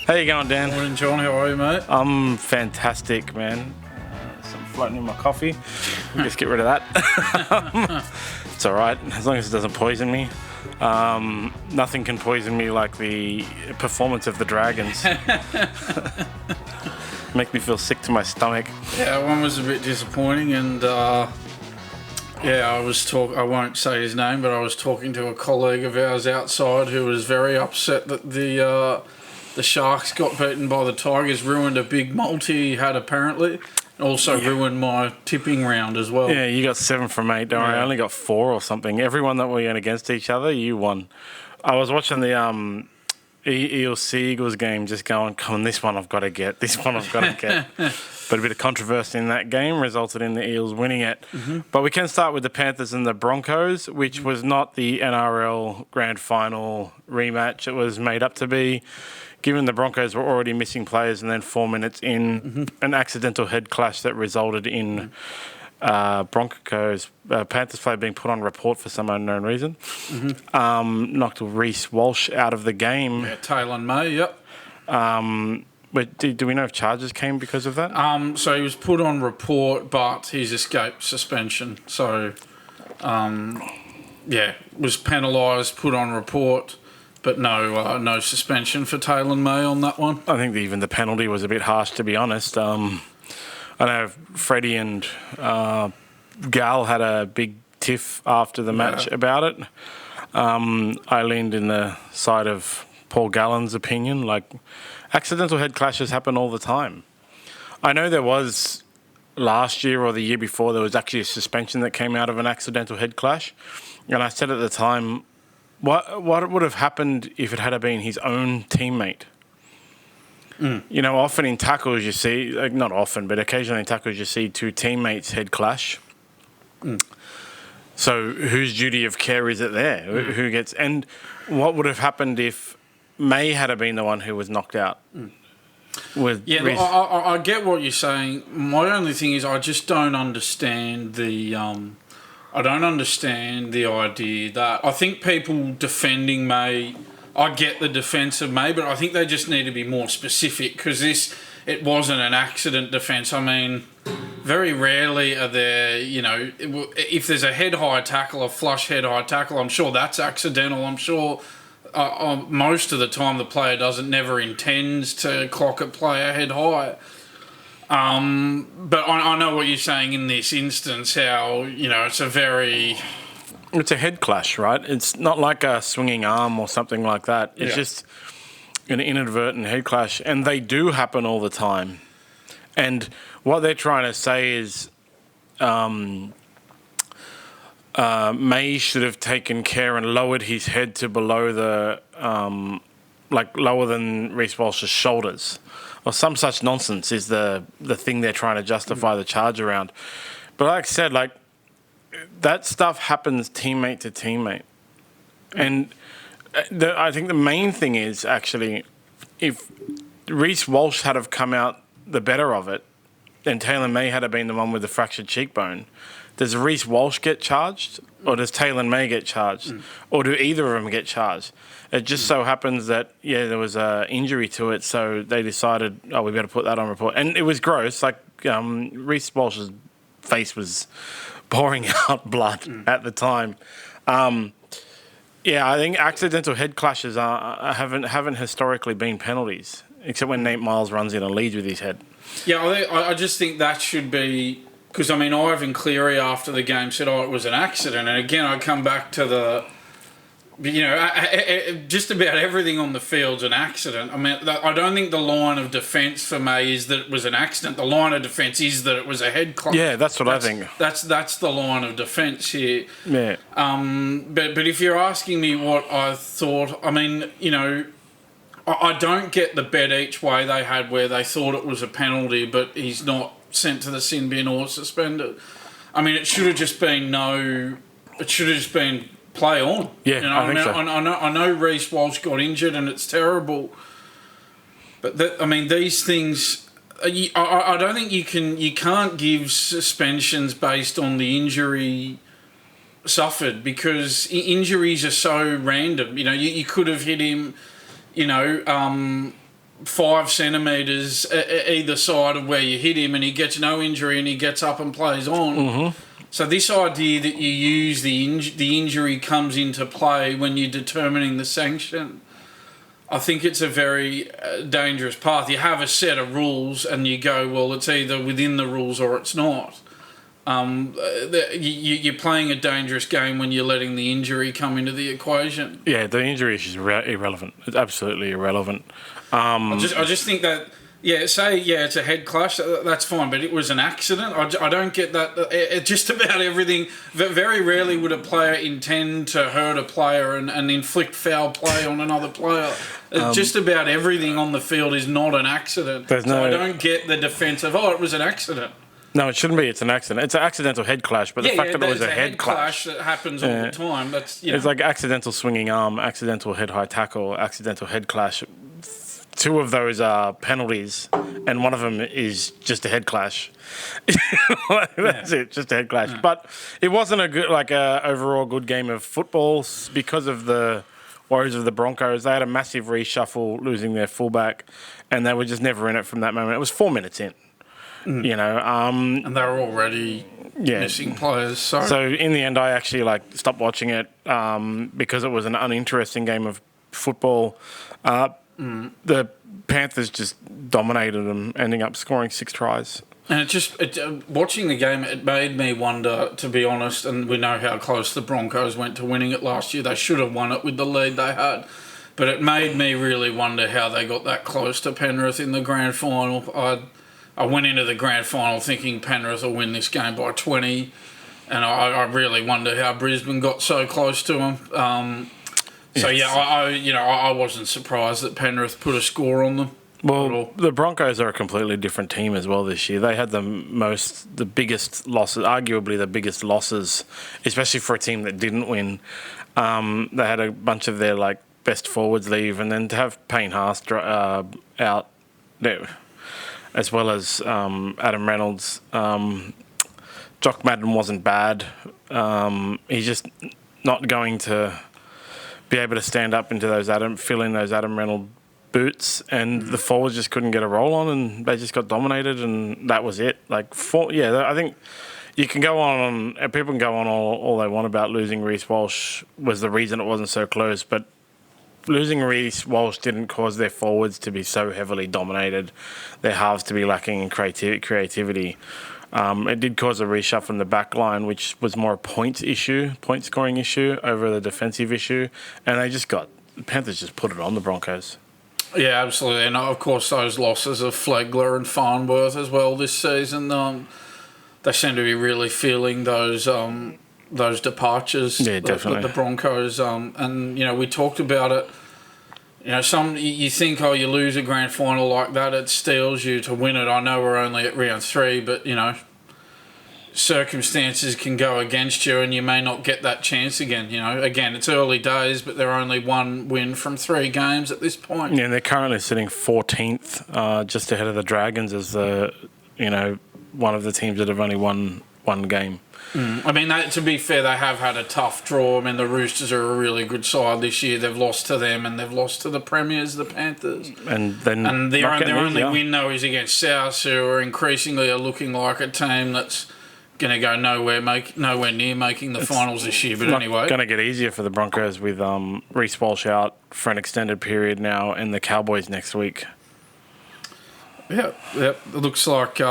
How you going, Dan? Morning, John. How are you, mate? I'm fantastic, man. Something floating in my coffee. We'll just get rid of that. It's all right, as long as it doesn't poison me. Nothing can poison me like the performance of the Dragons. Make me feel sick to my stomach. Yeah, one was a bit disappointing, and I won't say his name, but I was talking to a colleague of ours outside who was very upset that the Sharks got beaten by the Tigers, ruined a big multi he had apparently. Also ruined my tipping round as well. Yeah, you got 7 from 8. Don't worry, I only got 4 or something. Everyone that we went against each other, you won. I was watching the Eels Sea-Eagles game, just going, come on, this one I've got to get. This one I've got to get. But a bit of controversy in that game resulted in the Eels winning it. Mm-hmm. But we can start with the Panthers and the Broncos, which was not the NRL Grand Final rematch it was made up to be. Given the Broncos were already missing players and then 4 minutes in, an accidental head clash that resulted in Broncos Panthers player being put on report for some unknown reason. Knocked Reece Walsh out of the game. Yeah, Taylor May, yep. But do we know if charges came because of that? So he was put on report, but he's escaped suspension. So, was penalised, put on report. But no suspension for Taylor May on that one. I think even the penalty was a bit harsh, to be honest. I know Freddie and Gal had a big tiff after the match about it. I leaned in the side of Paul Gallen's opinion. Like, accidental head clashes happen all the time. I know there was last year or the year before, there was actually a suspension that came out of an accidental head clash. And I said at the time, what would have happened if it had been his own teammate? You know, often in tackles you see, like not often, but occasionally in tackles you see 2 teammates head clash. So whose duty of care is it there? Who gets... And what would have happened if May had been the one who was knocked out? I get what you're saying. My only thing is I just don't understand the... I don't understand the idea that... I think people defending May... I get the defence of May, but I think they just need to be more specific because it wasn't an accident defence. I mean, very rarely are there, you know... If there's a head-high tackle, a flush head-high tackle, I'm sure that's accidental. I'm sure most of the time the player never intends to clock a player head-high. But I know what you're saying in this instance, how, you know, it's a head clash, right? It's not like a swinging arm or something like that. It's just an inadvertent head clash, and they do happen all the time. And what they're trying to say is May should have taken care and lowered his head to below the, lower than Reece Walsh's shoulders. Or some such nonsense is the thing they're trying to justify the charge around. But like I said, like, that stuff happens teammate to teammate. And I think the main thing is, actually, if Reece Walsh had have come out the better of it, then Taylor May had have been the one with the fractured cheekbone. Does Reece Walsh get charged? Or does Taylor May get charged? Or do either of them get charged? It just so happens that, there was an injury to it, so they decided, we better put that on report. And it was gross. Like, Reece Walsh's face was pouring out blood at the time. I think accidental head clashes haven't historically been penalties, except when Nate Miles runs in and leads with his head. Yeah, I just think that should be... Because, I mean, Ivan Cleary after the game said, it was an accident. And again, I come back to the... You know, just about everything on the field's an accident. I mean, I don't think the line of defence for May is that it was an accident. The line of defence is that it was a head clash. Yeah, that's what I think. That's the line of defence here. Yeah. But if you're asking me what I thought, I mean, you know, I don't get the bet each way they had where they thought it was a penalty, but he's not sent to the sin bin or suspended. I mean, it should have just been play on. Yeah, you know, I think so. I know Reece Walsh got injured and it's terrible, but these things. I don't think you can't give suspensions based on the injury suffered because injuries are so random. You know, you could have hit him. You know, 5 centimetres either side of where you hit him, and he gets no injury and he gets up and plays on. Mm-hmm. So this idea that you use the injury comes into play when you're determining the sanction, I think it's a very dangerous path. You have a set of rules and you go, well, it's either within the rules or it's not. You're playing a dangerous game when you're letting the injury come into the equation. Yeah, the injury issue is irrelevant. It's absolutely irrelevant. I just think that, it's a head clash, that's fine, but it was an accident. I don't get that. Just about everything, very rarely would a player intend to hurt a player and inflict foul play on another player. Just about everything on the field is not an accident. I don't get the defence of, it was an accident. No, it shouldn't be. It's an accident. It's an accidental head clash, but the fact that it was a head clash that happens all the time. It's like accidental swinging arm, accidental head high tackle, accidental head clash. 2 of those are penalties, and one of them is just a head clash. That's it, just a head clash. Yeah. But it wasn't a good, overall good game of football because of the Warriors of the Broncos. They had a massive reshuffle, losing their fullback, and they were just never in it from that moment. It was 4 minutes in. And they were already missing players. So in the end, I actually stopped watching it because it was an uninteresting game of football. The Panthers just dominated them, ending up scoring 6 tries. And watching the game, it made me wonder, to be honest, and we know how close the Broncos went to winning it last year. They should have won it with the lead they had. But it made me really wonder how they got that close to Penrith in the grand final. I went into the grand final thinking Penrith will win this game by 20, and I really wonder how Brisbane got so close to them. I wasn't surprised that Penrith put a score on them. Well, the Broncos are a completely different team as well this year. They had the biggest losses, arguably the biggest losses, especially for a team that didn't win. They had a bunch of their best forwards leave, and then to have Payne Haas out there, as well as Adam Reynolds. Jock Madden wasn't bad. He's just not going to be able to stand up into fill in those Adam Reynolds boots, and the forwards just couldn't get a roll on, and they just got dominated, and that was it. I think you can go on, and people can go on all they want about losing Reece Walsh was the reason it wasn't so close, but losing Reece Walsh didn't cause their forwards to be so heavily dominated, their halves to be lacking in creativity. It did cause a reshuffle in the back line, which was more a point scoring issue over the defensive issue, and the Panthers just put it on the Broncos. Yeah, absolutely. And of course, those losses of Flegler and Farnworth as well this season, they seem to be really feeling those departures. Yeah, definitely. The Broncos, and we talked about it. You think, you lose a grand final like that, it steals you to win it. I know we're only at round 3, but circumstances can go against you, and you may not get that chance again. Again, it's early days, but they're only 1 win from 3 games at this point. Yeah, and they're currently sitting 14th, just ahead of the Dragons as one of the teams that have only won 1 game. I mean, to be fair, they have had a tough draw. I mean, the Roosters are a really good side this year. They've lost to them, and they've lost to the Premiers, the Panthers. And their only win, though, is against South, who are increasingly looking like a team that's going to go nowhere near making the finals this year. But anyway, it's going to get easier for the Broncos with Reece Walsh out for an extended period now, and the Cowboys next week. Yep. It looks like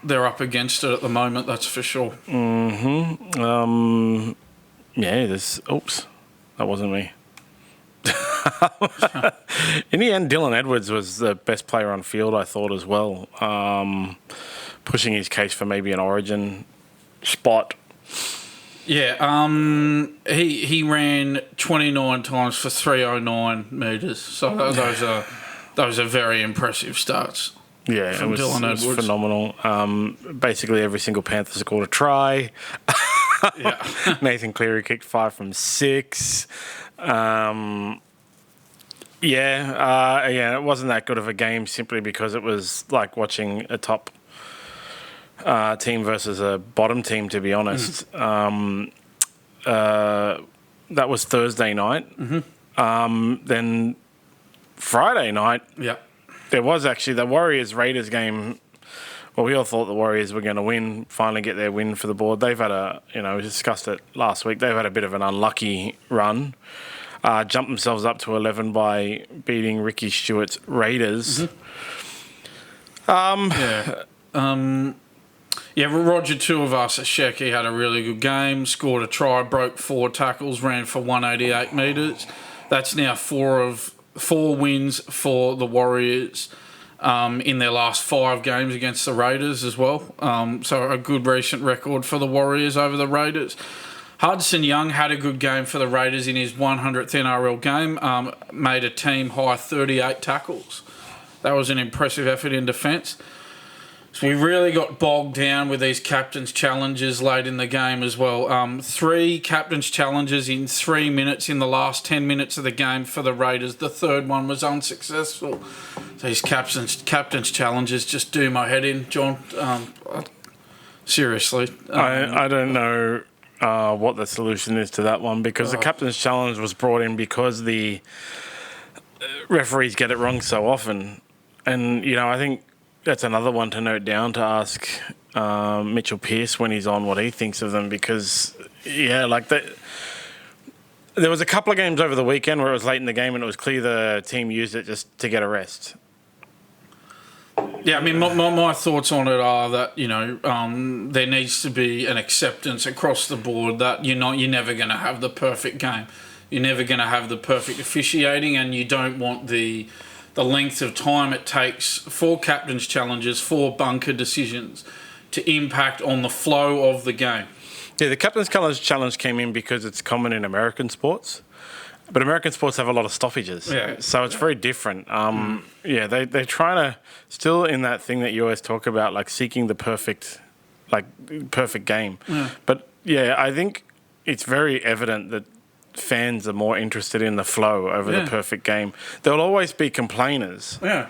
they're up against it at the moment, that's for sure. Mm-hmm. Oops, that wasn't me. In the end, Dylan Edwards was the best player on field, I thought, as well. Pushing his case for maybe an Origin spot. Yeah, he ran 29 times for 309 metres. So those are very impressive starts. Yeah, it was phenomenal. Basically, every single Panther scored a try. Yeah. Nathan Cleary kicked 5 from 6. It wasn't that good of a game simply because it was like watching a top team versus a bottom team, to be honest. That was Thursday night. Mm-hmm. Then Friday night. Yeah. There was actually the Warriors-Raiders game. Well, we all thought the Warriors were going to win, finally get their win for the board. They've had we discussed it last week, they've had a bit of an unlucky run. Jumped themselves up to 11 by beating Ricky Stewart's Raiders. Roger Tuivasa-Sheck had a really good game, scored a try, broke 4 tackles, ran for 188 metres. That's now 4 wins for the Warriors in their last 5 games against the Raiders as well. So a good recent record for the Warriors over the Raiders. Hudson Young had a good game for the Raiders in his 100th NRL game, made a team-high 38 tackles. That was an impressive effort in defence. So we really got bogged down with these captain's challenges late in the game as well. 3 captain's challenges in 3 minutes in the last 10 minutes of the game for the Raiders. The third one was unsuccessful. These captain's challenges just do my head in, John. Seriously. I don't know what the solution is to that one, because the captain's challenge was brought in because the referees get it wrong so often. And, I think that's another one to note down, to ask Mitchell Pearce when he's on what he thinks of them, because, there was a couple of games over the weekend where it was late in the game and it was clear the team used it just to get a rest. Yeah, I mean, my thoughts on it are that, there needs to be an acceptance across the board that you're never going to have the perfect game. You're never going to have the perfect officiating, and you don't want the length of time it takes for captain's challenges, for bunker decisions, to impact on the flow of the game. Yeah, the captain's challenge came in because it's common in American sports. But American sports have a lot of stoppages, so it's very different. They're trying to, still in that thing that you always talk about, like seeking the perfect game. Yeah. But I think it's very evident that fans are more interested in the flow over the perfect game. There'll always be complainers. Yeah.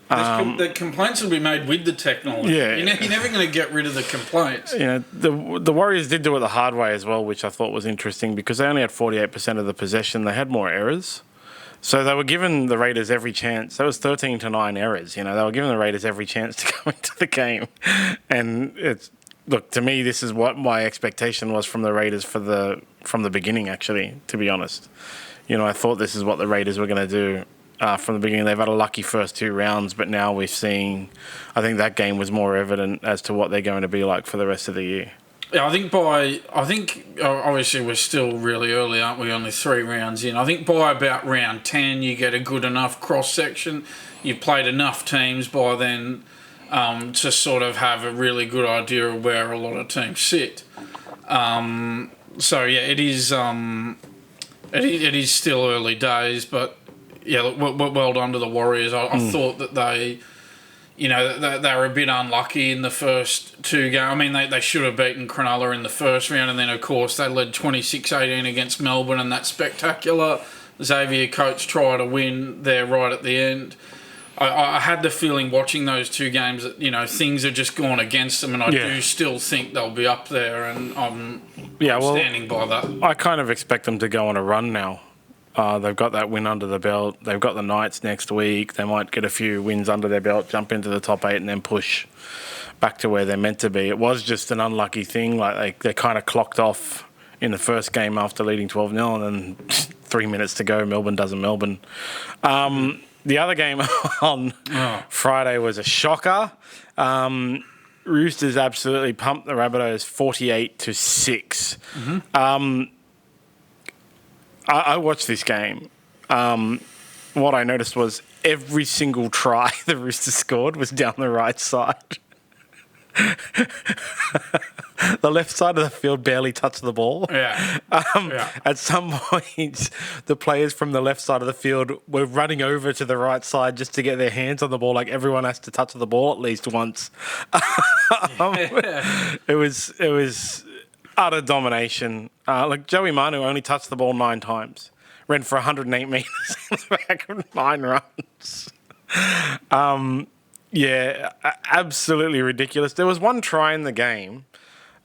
The complaints will be made with the technology. Yeah. You're never going to get rid of the complaints. The Warriors did do it the hard way as well, which I thought was interesting, because they only had 48% of the possession. They had more errors. So they were giving the Raiders every chance. That was 13-9 errors. They were giving the Raiders every chance to come into the game. And to me, this is what my expectation was from the Raiders from the beginning, actually, to be honest. I thought this is what the Raiders were going to do. From the beginning. They've had a lucky first 2 rounds, but now we're seeing, I think that game was more evident as to what they're going to be like for the rest of the year. Yeah, I think obviously we're still really early, aren't we? Only 3 rounds in. I think by about round 10, you get a good enough cross-section. You've played enough teams by then to sort of have a really good idea of where a lot of teams sit. It is still early days, but well done to the Warriors. I thought that they were a bit unlucky in the first 2 games. I mean, they should have beaten Cronulla in the first round, and then, of course, they led 26-18 against Melbourne, and that spectacular Xavier Coates try to win there right at the end. I had the feeling watching those 2 games that, things have just gone against them, and I do still think they'll be up there, and I'm standing by that. I kind of expect them to go on a run now. They've got that win under the belt. They've got the Knights next week. They might get a few wins under their belt, jump into the top 8, and then push back to where they're meant to be. It was just an unlucky thing. Like they kind of clocked off in the first game after leading 12-0, and then 3 minutes to go, Melbourne doesn't Melbourne. The other game on Friday was a shocker. Roosters absolutely pumped the Rabbitohs 48-6. Mm-hmm. I watched this game. What I noticed was every single try the Roosters scored was down the right side. The left side of the field barely touched the ball. At some point, the players from the left side of the field were running over to the right side just to get their hands on the ball. Like, everyone has to touch the ball at least once. It was utter domination. Joey Manu only touched the ball 9 times. Ran for 108 metres in the back of 9 runs. Absolutely ridiculous. There was one try in the game.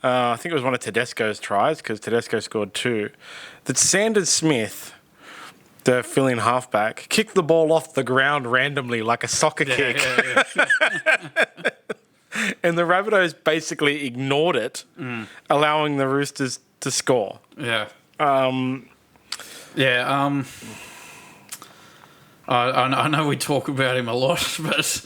I think it was one of Tedesco's tries, because Tedesco scored 2. That Sanders Smith the fill-in halfback, kicked the ball off the ground randomly like a soccer kick. And the Rabbitohs basically ignored it, allowing the Roosters to score. Yeah. I know we talk about him a lot, but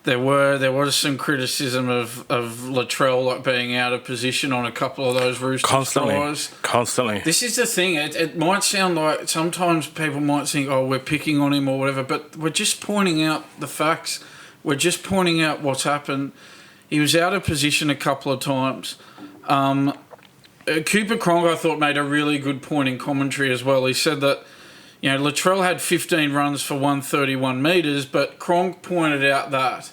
there was some criticism of Latrell like being out of position on a couple of those Roosters tries. Constantly. This is the thing. It might sound like sometimes people might think, oh, we're picking on him or whatever, but we're just pointing out the facts. We're just pointing out what's happened. He was out of position a couple of times. Cooper Cronk, I thought, made a really good point in commentary as well. He said that, Latrell had 15 runs for 131 metres, but Cronk pointed out that,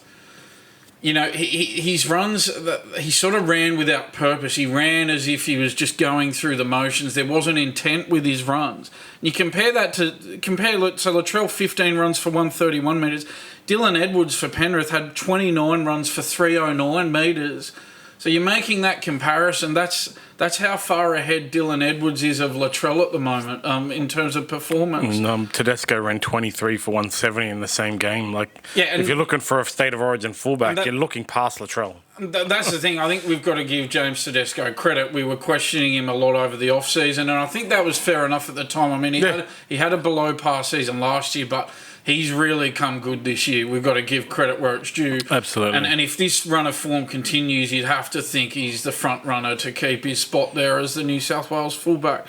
his runs, he sort of ran without purpose. He ran as if he was just going through the motions. There wasn't intent with his runs. And you compare Latrell 15 runs for 131 metres. Dylan Edwards for Penrith had 29 runs for 309 metres. So you're making that comparison. That's how far ahead Dylan Edwards is of Latrell at the moment in terms of performance. Tedesco ran 23 for 170 in the same game. If you're looking for a state of origin fullback, you're looking past Latrell. That's the thing. I think we've got to give James Tedesco credit. We were questioning him a lot over the off-season, and I think that was fair enough at the time. I mean, he had a below-par season last year, but he's really come good this year. We've got to give credit where it's due. Absolutely. And if this run of form continues, you'd have to think he's the front runner to keep his spot there as the New South Wales fullback.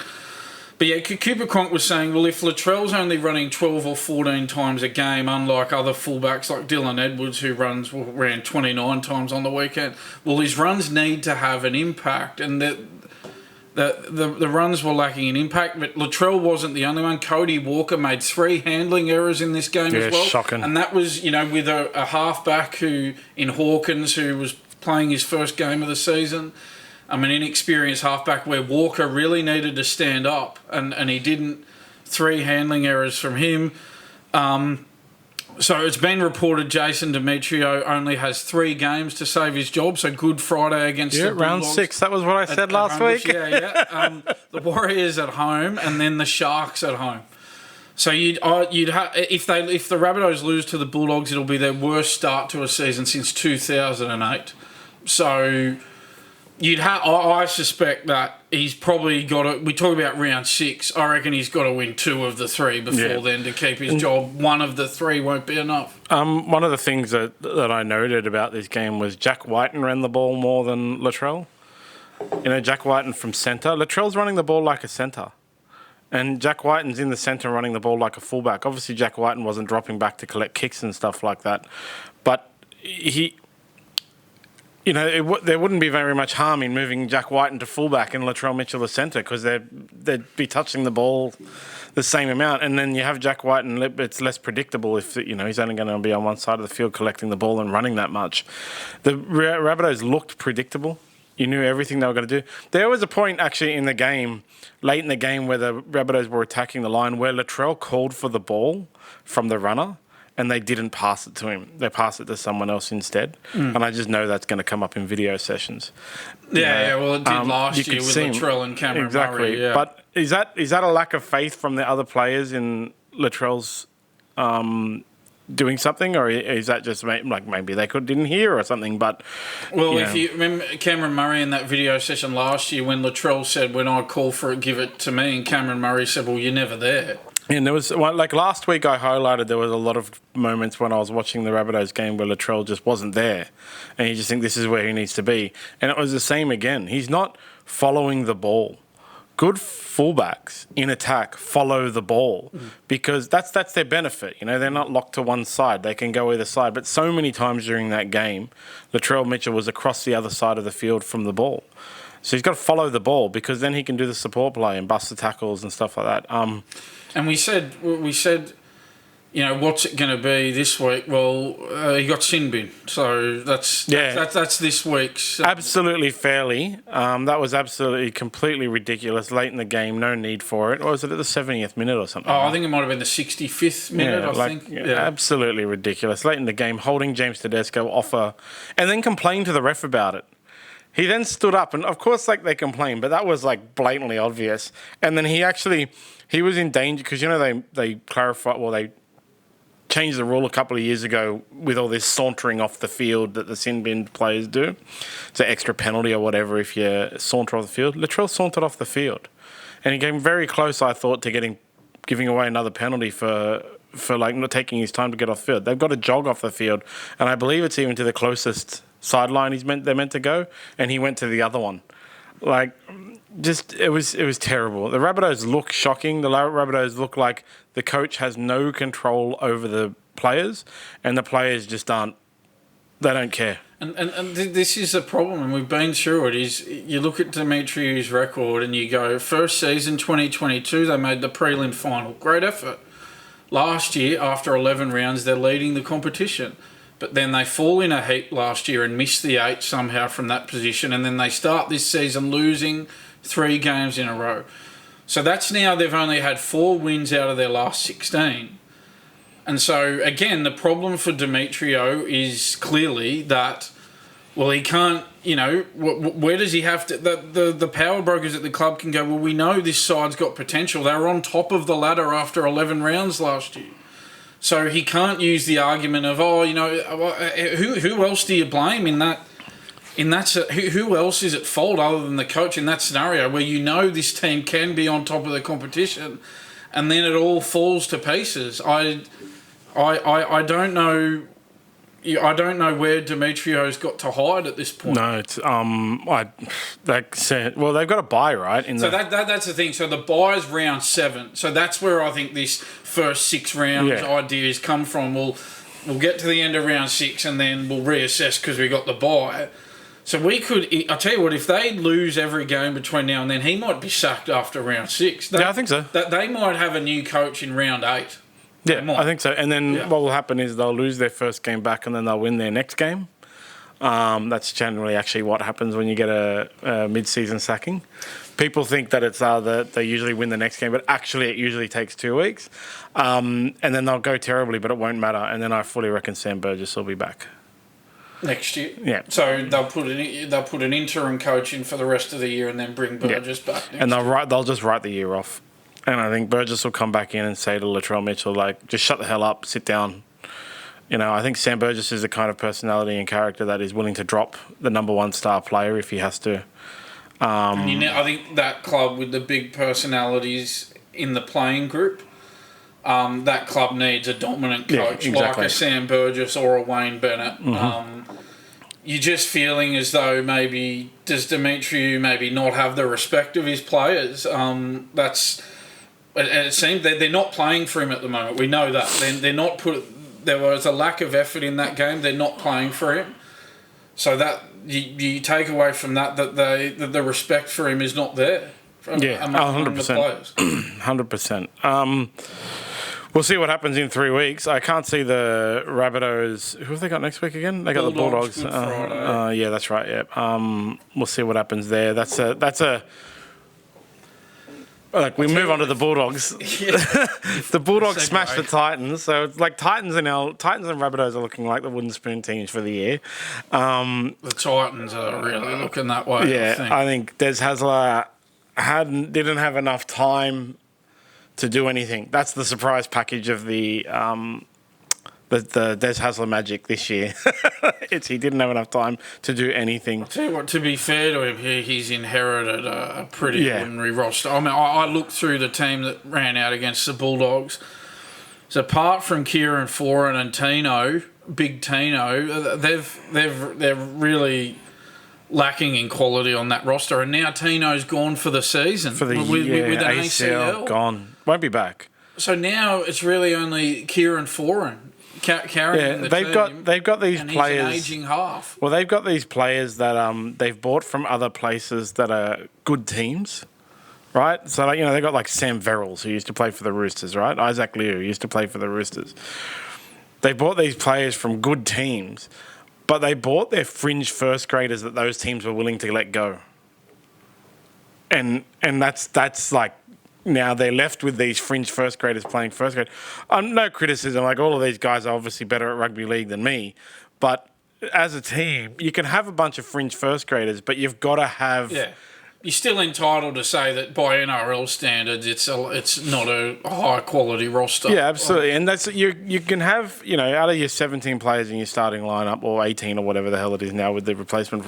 But yeah, Cooper Cronk was saying, well, if Latrell's only running 12 or 14 times a game, unlike other fullbacks like Dylan Edwards, who ran 29 times on the weekend, well, his runs need to have an impact. And the runs were lacking in impact, but Latrell wasn't the only one. Cody Walker made 3 handling errors in this game as well. Shocking. And that was, with a halfback in Hawkins who was playing his first game of the season. An inexperienced halfback where Walker really needed to stand up, and he didn't. 3 handling errors from him. So it's been reported Jason Demetrio only has 3 games to save his job. So Good Friday against the Bulldogs. Round 6. That was what I said last week. The Warriors at home and then the Sharks at home. So if the Rabbitohs lose to the Bulldogs, it'll be their worst start to a season since 2008. So I suspect that he's probably got to. We talk about round 6. I reckon he's got to win 2 of the 3 before then to keep his job. 1 of the 3 won't be enough. One of the things that I noted about this game was Jack Whiten ran the ball more than Latrell. Jack Whiten from centre. Latrell's running the ball like a centre. And Jack Whiten's in the centre running the ball like a fullback. Obviously, Jack Whiten wasn't dropping back to collect kicks and stuff like that. But there wouldn't be very much harm in moving Jack Whiten to fullback and Latrell Mitchell to centre because they'd be touching the ball the same amount. And then you have Jack Whiten, it's less predictable if he's only going to be on one side of the field collecting the ball and running that much. The Rabbitohs looked predictable. You knew everything they were going to do. There was a point actually in the game, late in the game, where the Rabbitohs were attacking the line where Latrell called for the ball from the runner. And they didn't pass it to him. They passed it to someone else instead. And I just know that's going to come up in video sessions. Well, it did last year with Latrell and Cameron Murray. Yeah. But is that a lack of faith from the other players in Latrell's doing something? Or is that just maybe they didn't hear or something? But if you remember Cameron Murray in that video session last year when Latrell said, when I call for it, give it to me. And Cameron Murray said, well, you're never there. And there was, last week I highlighted there was a lot of moments when I was watching the Rabbitohs game where Latrell just wasn't there. And you just think this is where he needs to be. And it was the same again. He's not following the ball. Good fullbacks in attack follow the ball because that's their benefit. They're not locked to one side. They can go either side. But so many times during that game, Latrell Mitchell was across the other side of the field from the ball. So he's got to follow the ball because then he can do the support play and bust the tackles and stuff like that. And we said, what's it going to be this week? Well, he got sin bin, so that's this week's. Absolutely fairly. That was absolutely completely ridiculous. Late in the game, no need for it. Or was it at the 70th minute or something? Oh, I think it might have been the 65th minute. I think. Absolutely ridiculous. Late in the game, holding James Tedesco off and then complained to the ref about it. He then stood up, and of course, like, they complained, but that was like blatantly obvious. And then he was in danger because, you know, they clarified, well, they changed the rule a couple of years ago with all this sauntering off the field that the sin bin players do. It's an extra penalty or whatever if you saunter off the field. Latrell sauntered off the field, and he came very close, I thought, to giving away another penalty for like not taking his time to get off the field. They've got to jog off the field, and I believe it's even to the closest sideline they're meant to go, and he went to the other one. Like, just it was terrible. The Rabbitohs look shocking. The Rabbitohs look like the coach has no control over the players, and the players just aren't. They don't care. And this is the problem, and we've been through it. Is you look at Dimitriou's record and you go, first season 2022, they made the prelim final, great effort. Last year, after 11 rounds, they're leading the competition. But then they fall in a heap last year and miss the 8 somehow from that position. And then they start this season losing 3 games in a row. So that's now they've only had 4 wins out of their last 16. And so, again, the problem for Demetrio is clearly that, well, he can't, you know, where does he have to... The power brokers at the club can go, well, we know this side's got potential. They were on top of the ladder after 11 rounds last year. So he can't use the argument of, oh, you know, who else do you blame in that? Who else is at fault other than the coach in that scenario where you know this team can be on top of the competition, and then it all falls to pieces? I don't know. I don't know where Demetrio's got to hide at this point. No, it's they've got a bye, right? That's the thing. So the bye's round 7. So that's where I think this first 6 rounds ideas come from. We'll get to the end of round 6 and then we'll reassess because we got the bye. So we could. I tell you what, if they lose every game between now and then, he might be sacked after round 6. I think so. They might have a new coach in round 8. Yeah, I think so. And then what will happen is they'll lose their first game back and then they'll win their next game. That's generally actually what happens when you get a mid-season sacking. People think that it's that they usually win the next game, but actually it usually takes 2 weeks. And then they'll go terribly, but it won't matter. And then I fully reckon Sam Burgess will be back next year. Yeah. So they'll put an interim coach in for the rest of the year and then bring Burgess back. And they'll just write the year off. And I think Burgess will come back in and say to Latrell Mitchell, like, just shut the hell up, sit down. You know, I think Sam Burgess is the kind of personality and character that is willing to drop the number 1 star player if he has to. I think that club with the big personalities in the playing group, that club needs a dominant coach like a Sam Burgess or a Wayne Bennett. Mm-hmm. You're just feeling as though maybe does Demetriou maybe not have the respect of his players. It seems they're not playing for him at the moment. We know that. They're not there was a lack of effort in that game. They're not playing for him. So that you take away from that the respect for him is not there. Among 100%. the players. 100%. We'll see what happens in 3 weeks. I can't see the Rabbitohs. Who have they got next week again? They got the Bulldogs. Good Friday. Yeah, that's right. Yeah. We'll see what happens there. That's a. Like, we move on to the Bulldogs. The Bulldogs smashed the Titans, so it's like Titans and Rabbitohs are looking like the wooden spoon teams for the year. The Titans are really looking that way. Yeah, I think Des Hasler didn't have enough time to do anything. That's the surprise package of the Des Hasler magic this year. He didn't have enough time to do anything. I'll tell you what, to be fair to him, he's inherited a pretty ordinary roster. I mean, I looked through the team that ran out against the Bulldogs. So apart from Kieran Foran and Tino, Big Tino, they're really lacking in quality on that roster. And now Tino's gone for the season. For the year, with an ACL gone. Won't be back. So now it's really only Kieran Foran carrying the team. They've got these and players. He's an aging half. Well, they've got these players that they've bought from other places that are good teams, right? So they've got like Sam Verrills, who used to play for the Roosters, right? Isaac Liu, who used to play for the Roosters. They bought these players from good teams, but they bought their fringe first graders that those teams were willing to let go. And that's like. Now they're left with these fringe first graders playing first grade. No criticism. Like, all of these guys are obviously better at rugby league than me, but as a team, you can have a bunch of fringe first graders, but you've got to have. Yeah. You're still entitled to say that by NRL standards, it's not a high quality roster. Yeah, absolutely, and that's you can have out of your 17 players in your starting lineup or 18 or whatever the hell it is now with the replacement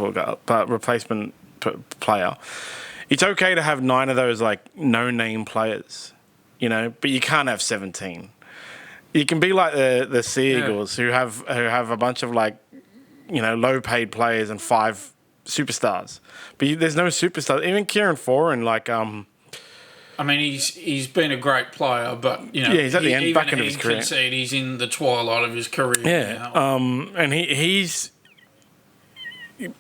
player. It's okay to have 9 of those like no name players, but you can't have 17. You can be like the Sea Eagles who have a bunch of like low paid players and 5 superstars, but there's no superstars. Even Kieran Foran, I mean, he's been a great player, but he's at the end, back end of his career. He's in the twilight of his career. Yeah, and he's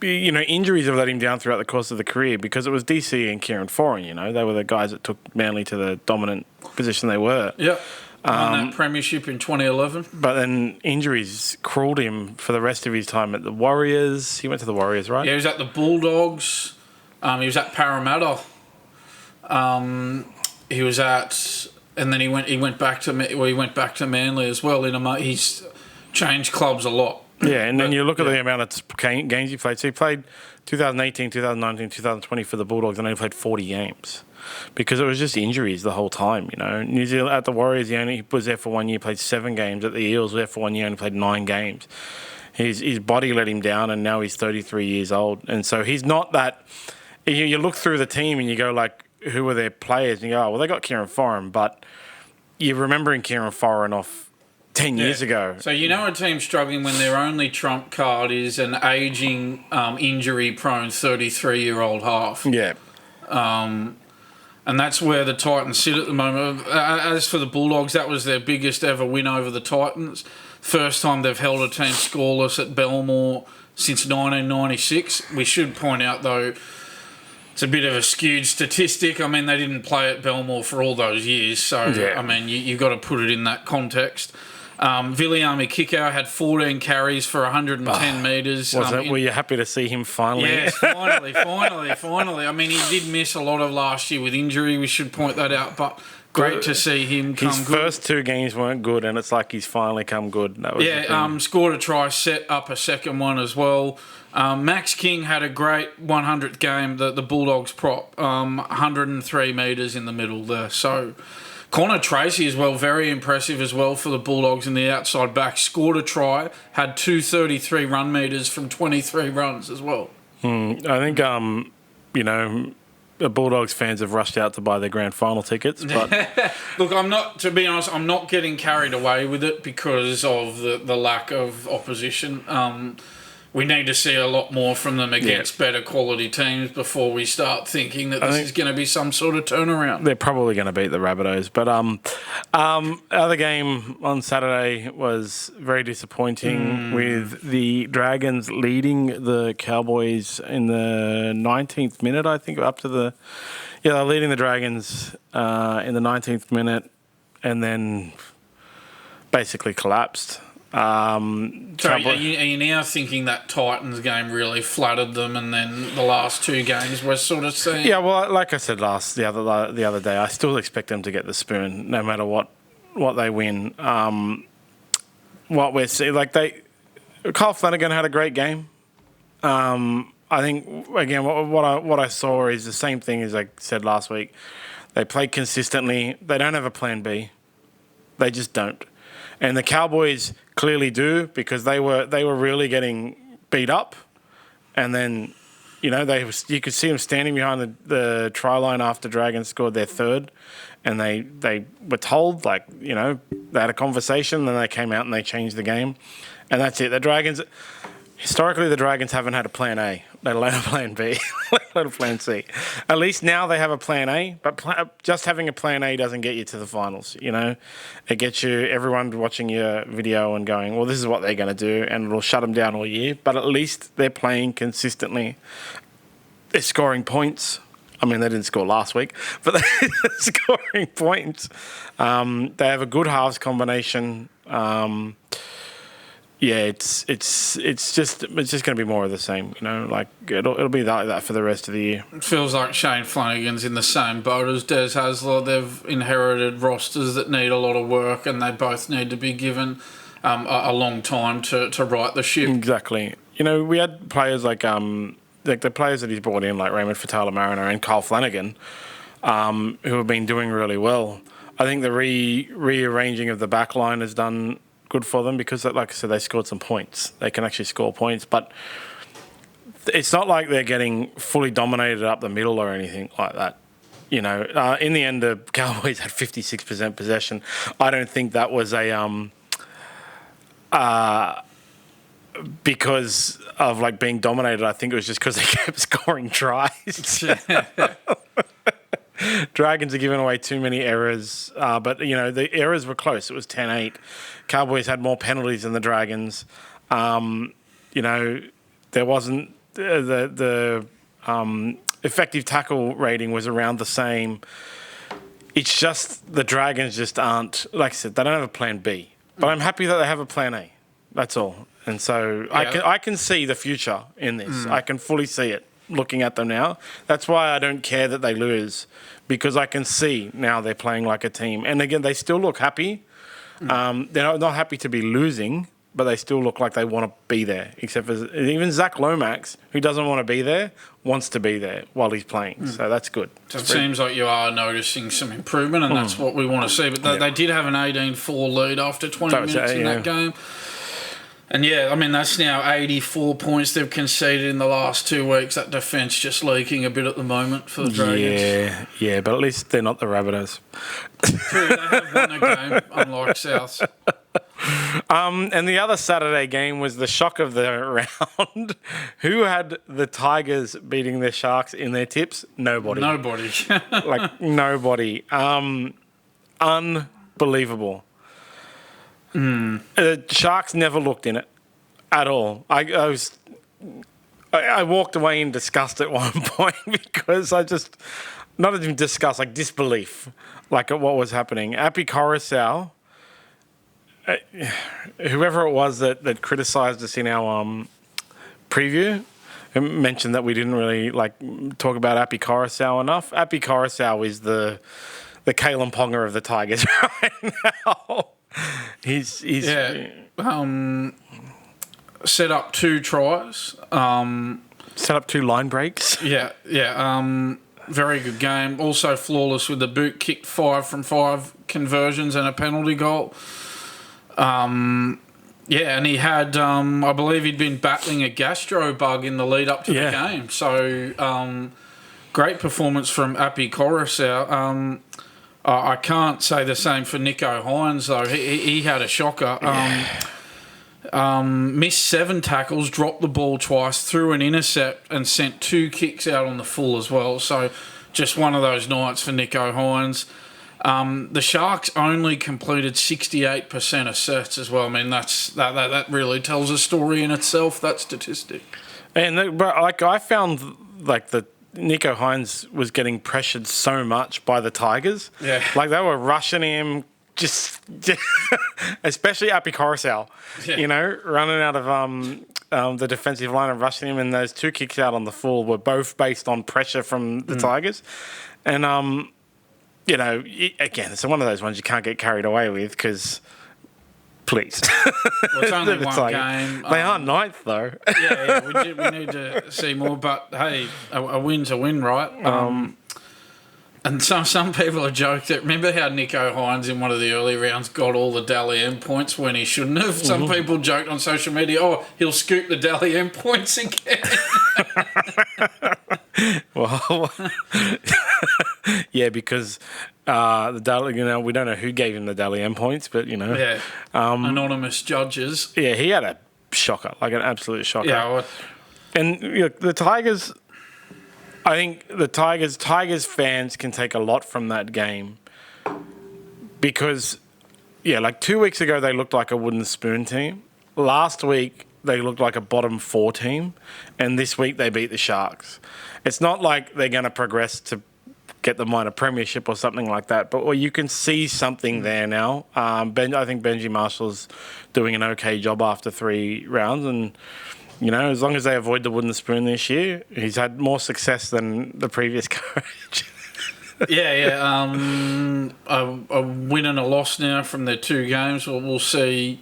injuries have let him down throughout the course of the career because it was DC and Kieran Foran. They were the guys that took Manly to the dominant position they were. Yeah. Won that premiership in 2011. But then injuries crawled him for the rest of his time at the Warriors. He went to the Warriors, right? Yeah, he was at the Bulldogs. He was at Parramatta. He was at, and then he went back to Manly as well. He's changed clubs a lot. Yeah, and then you look at the amount of games he played. So he played 2018, 2019, 2020 for the Bulldogs, and only played 40 games. Because it was just injuries the whole time, New Zealand at the Warriors, he was there for 1 year, played 7 games. At the Eels, there for 1 year, only played 9 games. His body let him down, and now he's 33 years old. And so he's not that. You look through the team and you go like, who are their players? And you go, oh, well, they got Kieran Foran, but you're remembering Kieran Foran off 10 years ago. So a team struggling when their only trump card is an ageing, injury-prone 33-year-old half. Yeah. And that's where the Titans sit at the moment. As for the Bulldogs, that was their biggest ever win over the Titans. First time they've held a team scoreless at Belmore since 1996. We should point out, though, it's a bit of a skewed statistic. I mean, they didn't play at Belmore for all those years. So, I mean, you've got to put it in that context. Viliami Kikau had 14 carries for 110 metres. Were you happy to see him finally? Yes, finally. I mean, he did miss a lot of last year with injury. We should point that out. But great to see him come good. His first 2 games weren't good, and it's like he's finally come good. That was scored a try, set up a second one as well. Max King had a great 100th game, the Bulldogs prop, 103 metres in the middle there. So Connor Tracy as well, very impressive as well for the Bulldogs in the outside back. Scored a try, had 233 run metres from 23 runs as well. I think, the Bulldogs fans have rushed out to buy their grand final tickets. But Look, to be honest, I'm not getting carried away with it because of the lack of opposition. We need to see a lot more from them against better quality teams before we start thinking that this is going to be some sort of turnaround. They're probably going to beat the Rabbitohs. But other game on Saturday was very disappointing with the Dragons leading the Cowboys in the 19th minute, I think, up to the... Yeah, they're leading the Dragons in the 19th minute and then basically collapsed. So are you now thinking that Titans game really flattered them, and then the last 2 games we're sort of seeing? Yeah, well, like I said the other day, I still expect them to get the spoon, no matter what they win. What we're seeing, Kyle Flanagan had a great game. I think again, what I saw is the same thing as I said last week. They play consistently. They don't have a plan B. They just don't. And the Cowboys clearly do, because they were really getting beat up, and then you could see them standing behind the try line after Dragons scored their 3rd, and they were told they had a conversation, then they came out and they changed the game, and that's it. The Dragons haven't had a plan A, let alone a plan B, let alone a plan C. At least now they have a plan A, but just having a plan A doesn't get you to the finals, It gets you, everyone watching your video and going, well, this is what they're going to do, and it'll shut them down all year. But at least they're playing consistently. They're scoring points. I mean, they didn't score last week, but they're scoring points. They have a good halves combination. Yeah, it's just going to be more of the same, it'll be like that for the rest of the year. It feels like Shane Flanagan's in the same boat as Des Hasler. They've inherited rosters that need a lot of work, and they both need to be given a long time to right the ship. Exactly. You know, we had players like the players that he's brought in, like Raymond Fatala-Mariner and Kyle Flanagan, who have been doing really well. I think the rearranging of the back line has done good for them because, like I said, they scored some points. They can actually score points, but it's not like they're getting fully dominated up the middle or anything like that. You know, in the end, the Cowboys had 56% possession. I don't think that was because of like being dominated. I think it was just because they kept scoring tries. Dragons are giving away too many errors, but you know the errors were close. It was 10-8. Cowboys had more penalties than the Dragons. You know, there wasn't the effective tackle rating was around the same. It's just the Dragons just aren't, like I said, they don't have a plan B. But I'm happy that they have a plan A. That's all. And so I can see the future in this. I can fully see it looking at them now. That's why I don't care that they lose, because I can see now they're playing like a team. And again, they still look happy. They're not happy to be losing, but they still look like they want to be there. Except for even Zach Lomax, who doesn't want to be there, wants to be there while he's playing. So that's good. So it seems like you are noticing some improvement, and that's what we want to see. But they did have an 18-4 lead after 20 minutes in that game. And I mean, that's now 84 points they've conceded in the last 2 weeks. That defence just leaking a bit at the moment for the Dragons. Yeah, but at least they're not the Rabbitohs. True, they have won a game, unlike Souths. And the other Saturday game was the shock of the round. Who had the Tigers beating the Sharks in their tips? Nobody. Like, nobody. Unbelievable. The Sharks never looked in it at all. I walked away in disgust at one point because not even disgust, like disbelief, like at what was happening. Api Coruscant, whoever it was that criticised us in our preview, mentioned that we didn't really talk about Api Coruscant enough. Api Coruscant is the Kalen Ponga of the Tigers right now. He's set up 2 tries. Set up 2 line breaks. Very good game. Also flawless with the boot. Kicked 5 from 5 conversions and a penalty goal. And he had, I believe he'd been battling a gastro bug in the lead up to the game. So great performance from Api Coruscant. I can't say the same for Nicho Hynes, though. He had a shocker. Missed 7 tackles, dropped the ball twice, threw an intercept, and sent 2 kicks out on the full as well. So just one of those nights for Nicho Hynes. The Sharks only completed 68% of sets as well. I mean, that really tells a story in itself, that statistic. And I found the Nicho Hynes was getting pressured so much by the Tigers. Yeah. Like they were rushing him, just especially Api Coruscant, running out of the defensive line and rushing him. And those 2 kicks out on the full were both based on pressure from the Tigers. And, again, it's one of those ones you can't get carried away with because... Please. Well, it's only one game. They are 9th, though. We need to see more. But, hey, a win's a win, right? And some people have joked that... Remember how Nicho Hynes in one of the early rounds got all the Dally M points when he shouldn't have? Some people joked on social media, he'll scoop the Dally M points again. Well, because... the Dally, we don't know who gave him the Dally M points, but anonymous judges. Yeah, he had a shocker, like an absolute shocker. Yeah, and the Tigers. I think the Tigers fans can take a lot from that game because, 2 weeks ago they looked like a wooden spoon team. Last week they looked like a bottom 4 team, and this week they beat the Sharks. It's not like they're going to progress to get the minor premiership or something like that. But you can see something there now. I think Benji Marshall's doing an okay job after 3 rounds. And, as long as they avoid the wooden spoon this year, he's had more success than the previous coach. A win and a loss now from their 2 games. We'll see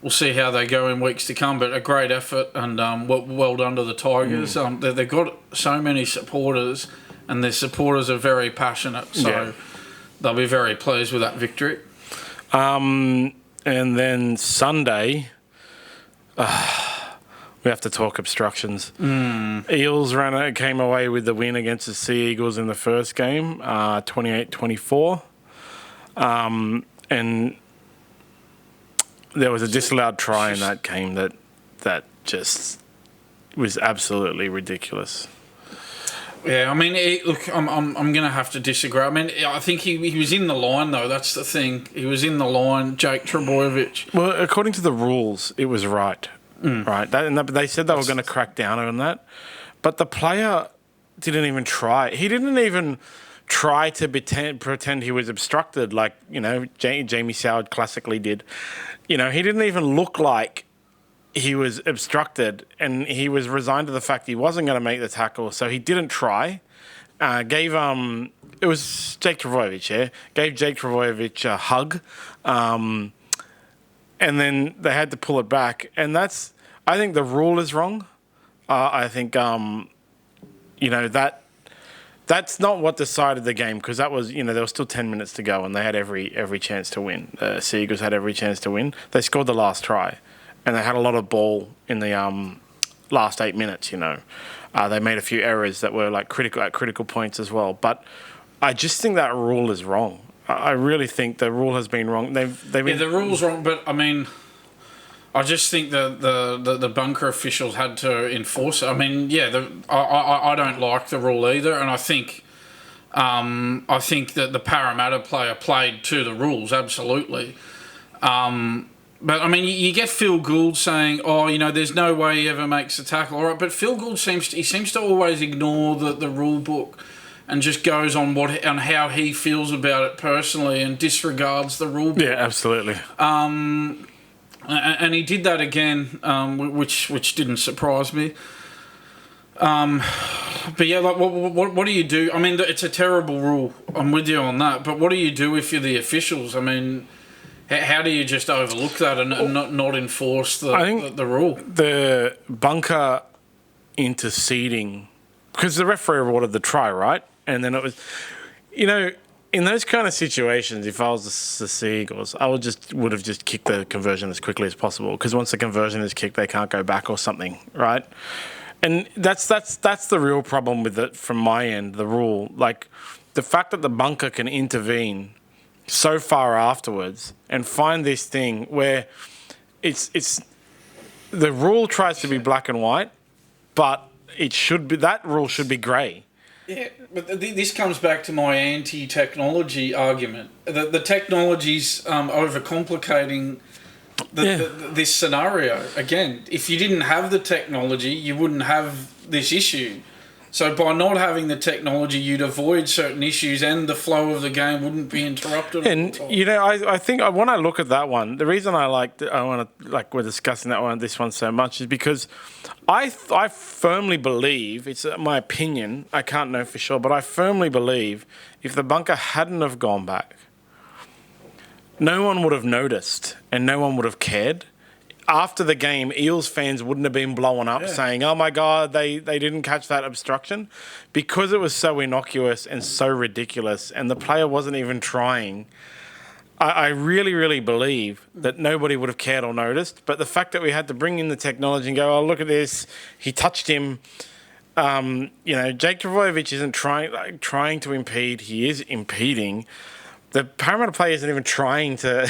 we'll see how they go in weeks to come. But a great effort, and well done to the Tigers. They've got so many supporters, and their supporters are very passionate, so they'll be very pleased with that victory. And then Sunday, we have to talk obstructions. Eels came away with the win against the Sea Eagles in the first game, 28-24. And there was a disallowed try in that game that just was absolutely ridiculous. Yeah, I mean, look, I'm going to have to disagree. I mean, I think he was in the line, though. That's the thing. He was in the line, Jake Trbojevic. Well, according to the rules, it was right. Right. They said they were going to crack down on that. But the player didn't even try. He didn't even try to pretend he was obstructed like, Jamie Soward classically did. He didn't even look like he was obstructed, and he was resigned to the fact he wasn't going to make the tackle, so he didn't try. It was Jake Trbojevic, yeah? Gave Jake Trbojevic a hug, and then they had to pull it back. And I think the rule is wrong. I think, that's not what decided the game, because that was, there was still 10 minutes to go, and they had every chance to win. Sea Eagles had every chance to win. They scored the last try. And they had a lot of ball in the last 8 minutes, They made a few errors that were at critical points as well. But I just think that rule is wrong. I really think the rule has been wrong. They've been... the rule's wrong, but I mean, I just think that the bunker officials had to enforce it. I mean, I don't like the rule either, and I think that the Parramatta player played to the rules, absolutely. But, I mean, you get Phil Gould saying, there's no way he ever makes a tackle. All right, but Phil Gould seems to always ignore the rule book and just goes on how he feels about it personally and disregards the rule book. Yeah, absolutely. And he did that again, which didn't surprise me. But yeah, what do you do? I mean, it's a terrible rule. I'm with you on that. But what do you do if you're the officials? I mean... How do you just overlook that and not enforce the rule? The bunker interceding, because the referee awarded the try, right? And then it was, in those kind of situations, if I was the Sea Eagles, I would have just kicked the conversion as quickly as possible, because once the conversion is kicked, they can't go back or something, right? And that's the real problem with it from my end, the rule. Like, the fact that the bunker can intervene so far afterwards and find this thing where it's the rule tries to be black and white, but that rule should be grey. Yeah, but this comes back to my anti-technology argument. The technology's overcomplicating this scenario. Again, if you didn't have the technology, you wouldn't have this issue. So by not having the technology, you'd avoid certain issues, and the flow of the game wouldn't be interrupted. And I think when I look at that one, the reason we're discussing this one so much is because I firmly believe, it's my opinion, I can't know for sure, but I firmly believe if the bunker hadn't have gone back, no one would have noticed and no one would have cared. After the game, Eels fans wouldn't have been blowing up saying, oh my God, they didn't catch that obstruction, because it was so innocuous and so ridiculous and the player wasn't even trying. I really, really believe that nobody would have cared or noticed. But the fact that we had to bring in the technology and go, oh, look at this, he touched him. Jake Trbojevic isn't trying to impede. He is impeding. The Parramatta player isn't even trying to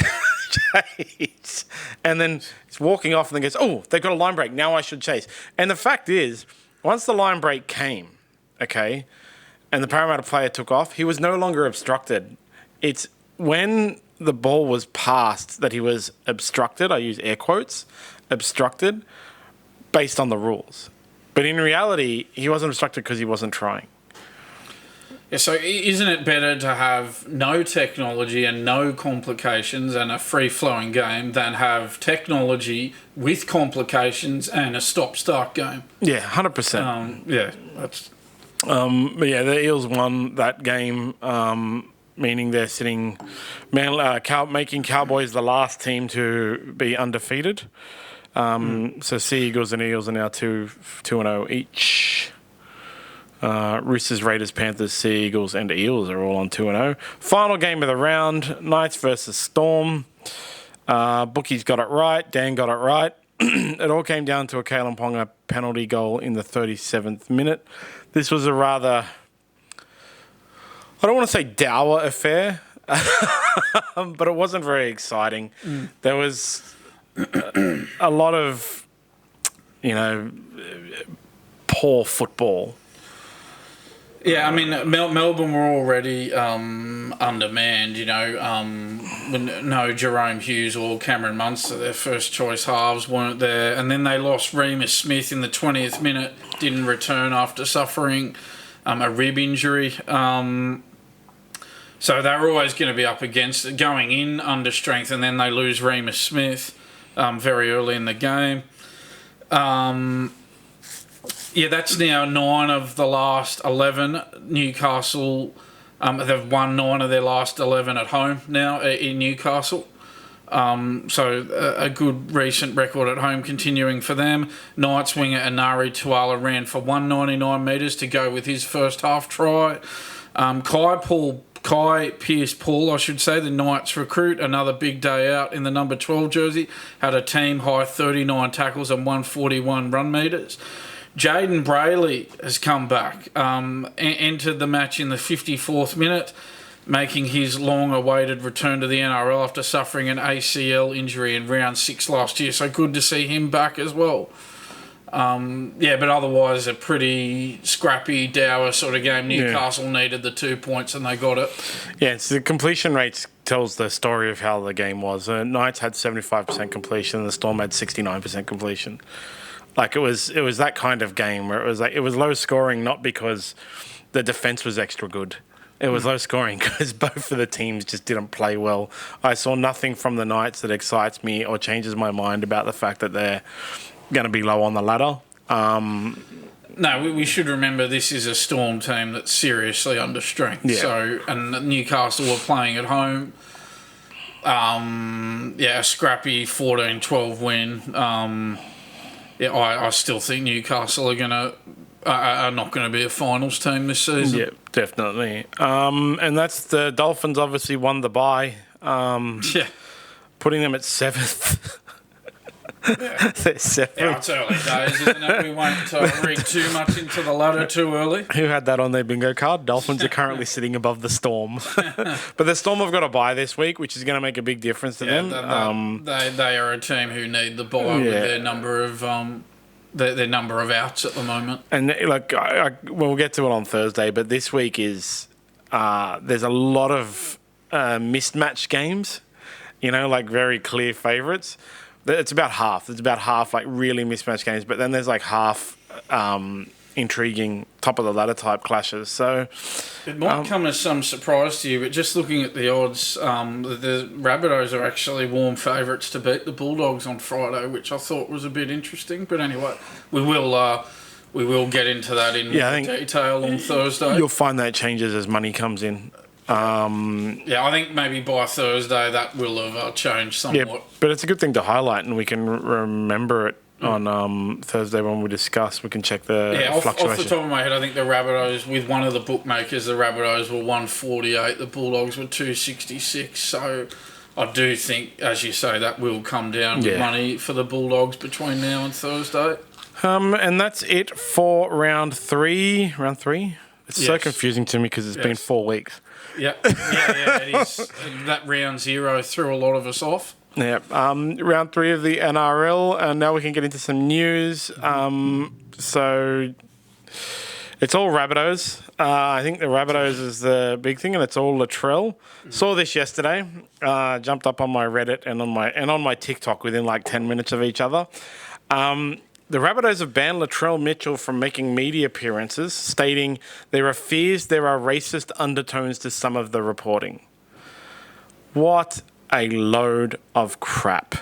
chase. And then he's walking off and then goes, oh, they've got a line break. Now I should chase. And the fact is, once the line break came, and the Parramatta player took off, he was no longer obstructed. It's when the ball was passed that he was obstructed. I use air quotes, obstructed, based on the rules. But in reality, he wasn't obstructed because he wasn't trying. Yeah, so isn't it better to have no technology and no complications and a free-flowing game than have technology with complications and a stop-start game? Yeah, 100%. That's... But yeah, the Eels won that game. meaning they're making Cowboys the last team to be undefeated. So Sea Eagles and Eels are now 2-0 each. Roosters, Raiders, Panthers, Sea Eagles, and Eels are all on 2-0. Final game of the round: Knights versus Storm. Bookies got it right. Dan got it right. It all came down to a Kalen Ponga penalty goal in the 37th minute. This was a rather, I don't want to say dour affair, but it wasn't very exciting. There was a lot of, poor football. Yeah, I mean, Melbourne were already undermanned, when no Jahrome Hughes or Cameron Munster, their first choice halves, weren't there. And then they lost Remus Smith in the 20th minute, didn't return after suffering a rib injury. So they were always going to be up against it, going in under strength, and then they lose Remus Smith very early in the game. Yeah, that's now 9 of the last 11. Newcastle, they've won 9 of their last 11 at home now in Newcastle. So a good recent record at home continuing for them. Knights winger Anari Tuala ran for 199 metres to go with his first half try. Kai Pearce-Paul, I should say, the Knights recruit, another big day out in the number 12 jersey, had a team-high 39 tackles and 141 run metres. Jaden Brayley has come back, entered the match in the 54th minute, making his long-awaited return to the NRL after suffering an ACL injury in round 6 last year. So good to see him back as well. But otherwise a pretty scrappy, dour sort of game. Newcastle needed the 2 points and they got it. Yeah, it's the completion rates tells the story of how the game was. The Knights had 75% completion, the Storm had 69% completion. Like it was that kind of game where it was low scoring, not because the defense was extra good. It was low scoring because both of the teams just didn't play well. I saw nothing from the Knights that excites me or changes my mind about the fact that they're going to be low on the ladder. No, we should remember this is a Storm team that's seriously under strength. Yeah. So, and Newcastle were playing at home. A scrappy 14-12 win. I still think Newcastle are not going to be a finals team this season. Yeah, definitely. And that's the Dolphins obviously won the bye. Putting them at 7th. Yeah. They're 7th. Yeah, it's early days, isn't it? We won't read too much into the ladder too early. Who had that on their bingo card? Dolphins are currently sitting above the Storm. But the Storm have got a bye this week, which is going to make a big difference to them. They are a team who need the bye with their number of their number of outs at the moment. And we'll get to it on Thursday, but this week is there's a lot of mismatched games, very clear favourites. It's about half. There's about half really mismatched games, but then there's half intriguing top of the ladder type clashes. So it might come as some surprise to you, but just looking at the odds, the Rabbitohs are actually warm favourites to beat the Bulldogs on Friday, which I thought was a bit interesting. But anyway, we will get into that in more detail on Thursday. You'll find that changes as money comes in. I think maybe by Thursday that will have changed somewhat. Yeah, but it's a good thing to highlight, and we can remember it on Thursday when we discuss. We can check the fluctuation. Off the top of my head, I think the Rabbitohs, with one of the bookmakers, the Rabbitohs were 148, the Bulldogs were 266. So I do think, as you say, that will come down with money for the Bulldogs between now and Thursday. And that's it for round 3. Round 3? It's so confusing to me because it's been 4 weeks. Yeah, it is. That round 0 threw a lot of us off. Yeah, round 3 of the NRL, and now we can get into some news. So it's all Rabbitohs. I think the Rabbitohs is the big thing, and it's all Latrell. Saw this yesterday. Jumped up on my Reddit and on my TikTok within 10 minutes of each other. The Rabbitohs have banned Latrell Mitchell from making media appearances, stating there are fears there are racist undertones to some of the reporting. What a load of crap.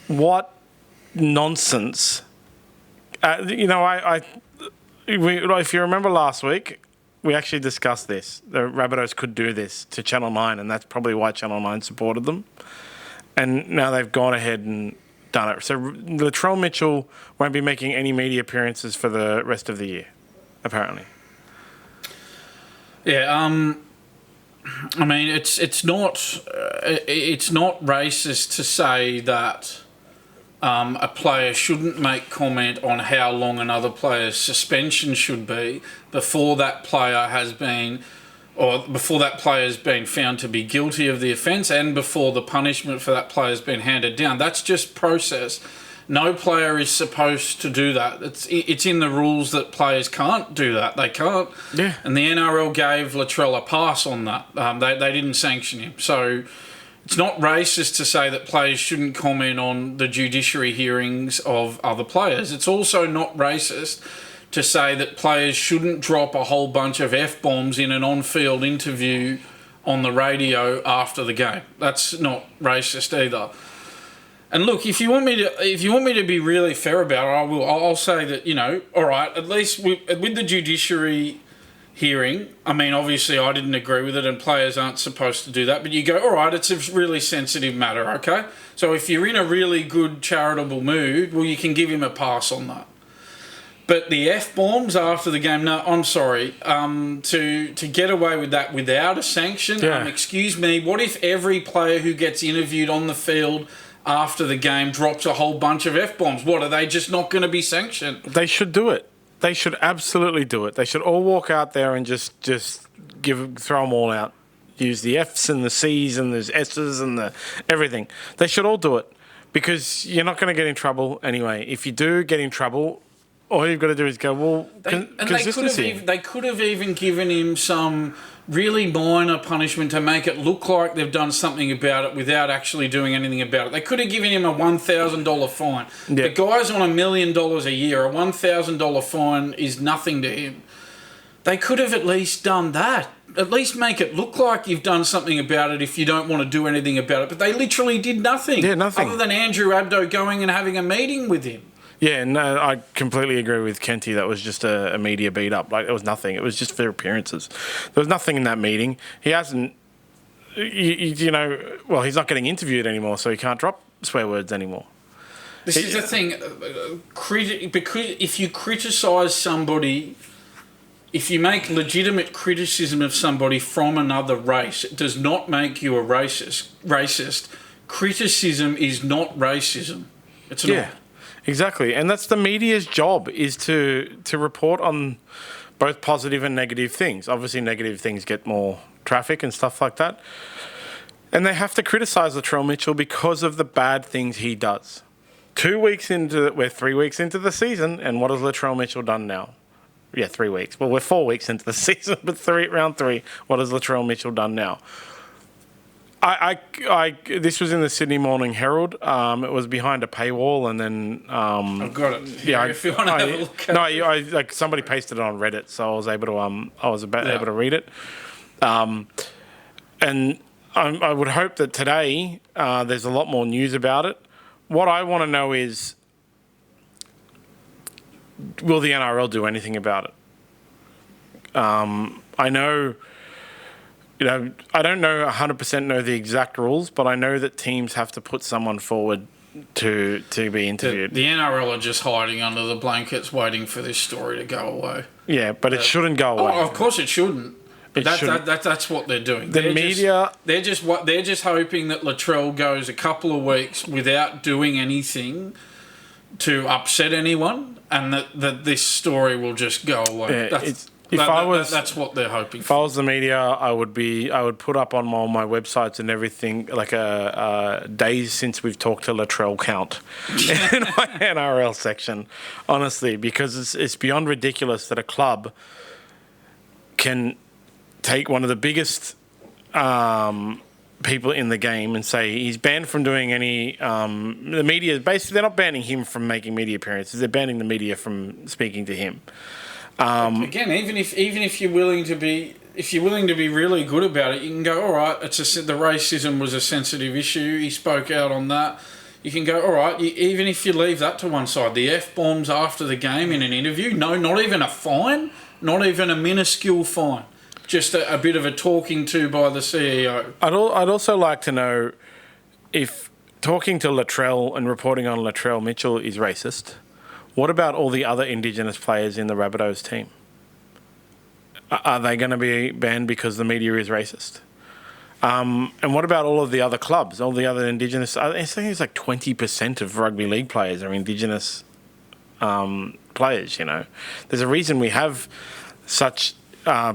What nonsense. If you remember last week, we actually discussed this. The Rabbitohs could do this to Channel 9, and that's probably why Channel 9 supported them. And now they've gone ahead and done it. So Latrell Mitchell won't be making any media appearances for the rest of the year, apparently. Yeah, I mean, it's not racist to say that a player shouldn't make comment on how long another player's suspension should be before that player has been, or before that player has been found to be guilty of the offence, and before the punishment for that player has been handed down. That's just process. No player is supposed to do that. It's in the rules that players can't do that. They can't. Yeah. And the NRL gave Latrell a pass on that. They didn't sanction him. So it's not racist to say that players shouldn't comment on the judiciary hearings of other players. It's also not racist to say that players shouldn't drop a whole bunch of F-bombs in an on-field interview on the radio after the game. That's not racist either. And look, if you want me to be really fair about it, I will. I'll say that, you know, all right, at least with the judiciary hearing, I mean, obviously I didn't agree with it, and players aren't supposed to do that. But you go, all right, it's a really sensitive matter, okay? So if you're in a really good charitable mood, well, you can give him a pass on that. But the F-bombs after the game, no, I'm sorry. To get away with that without a sanction, excuse me, what if every player who gets interviewed on the field after the game drops a whole bunch of F-bombs? What, are they just not going to be sanctioned? They should do it. They should absolutely do it. They should all walk out there and just throw them all out. Use the Fs and the Cs and the S's and the everything. They should all do it, because you're not going to get in trouble anyway. If you do get in trouble, all you've got to do is go, well, consistency. They could have even given him some really minor punishment to make it look like they've done something about it without actually doing anything about it. They could have given him a $1,000 fine. Yeah. The guy's on $1 million a year. A $1,000 fine is nothing to him. They could have at least done that. At least make it look like you've done something about it if you don't want to do anything about it. But they literally did nothing. Yeah, nothing. Other than Andrew Abdo going and having a meeting with him. Yeah, no, I completely agree with Kenty. That was just a media beat up. Like, it was nothing. It was just for appearances. There was nothing in that meeting. He hasn't, you know, well, he's not getting interviewed anymore, so he can't drop swear words anymore. This is the thing. Because if you criticise somebody, if you make legitimate criticism of somebody from another race, it does not make you a racist. Criticism is not racism. It's not. Yeah. Exactly, and that's the media's job, is to report on both positive and negative things. Obviously, negative things get more traffic and stuff like that. And they have to criticise Latrell Mitchell because of the bad things he does. We're 3 weeks into the season, and what has Latrell Mitchell done now? Yeah, 3 weeks. Well, we're 4 weeks into the season, but round 3, what has Latrell Mitchell done now? This was in the Sydney Morning Herald. It was behind a paywall, and then I've got it. Yeah, if you want to have a look. Like somebody pasted it on Reddit, so I was able to able to read it. And I would hope that today there's a lot more news about it. What I want to know is, will the NRL do anything about it? I know. You know, I don't know 100% know the exact rules, but I know that teams have to put someone forward to be interviewed. The NRL are just hiding under the blankets, waiting for this story to go away. Yeah, but it shouldn't go away. Oh, of course it shouldn't. That's what they're doing. They're just hoping that Latrell goes a couple of weeks without doing anything to upset anyone, and that this story will just go away. Yeah, that's what they're hoping. If I was the media, I would put up on all my websites and everything like a days since we've talked to Latrell count in my NRL section, honestly, because it's beyond ridiculous that a club can take one of the biggest people in the game and say he's banned from doing any. The media basically, they're not banning him from making media appearances; they're banning the media from speaking to him. Again, even if you're willing to be really good about it, you can go, all right. The racism was a sensitive issue. He spoke out on that. You can go, all right. Even if you leave that to one side, the F-bombs after the game in an interview, no, not even a fine. Not even a minuscule fine. Just a bit of a talking to by the CEO. I'd also like to know if talking to Latrell and reporting on Latrell Mitchell is racist, what about all the other Indigenous players in the Rabbitohs team? Are they going to be banned because the media is racist? And what about all of the other clubs, all the other Indigenous... I think it's like 20% of rugby league players are Indigenous players, you know. There's a reason we have such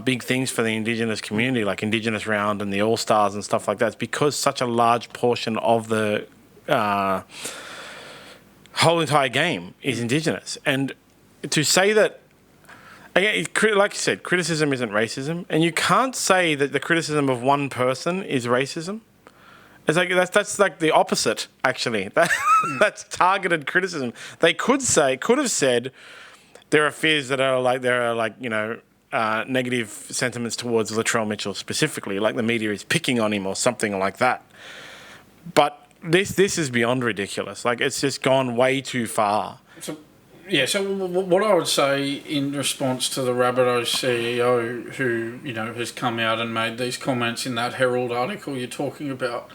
big things for the Indigenous community, like Indigenous Round and the All-Stars and stuff like that. It's because such a large portion of the whole entire game is Indigenous. And to say that... Again, like you said, criticism isn't racism, and you can't say that the criticism of one person is racism. It's like that's like the opposite, actually. That's targeted criticism. They could have said there are fears that are like negative sentiments towards Latrell Mitchell specifically, like the media is picking on him or something like that. But this is beyond ridiculous. Like, it's just gone way too far. So what I would say in response to the Rabbitohs CEO who, you know, has come out and made these comments in that Herald article you're talking about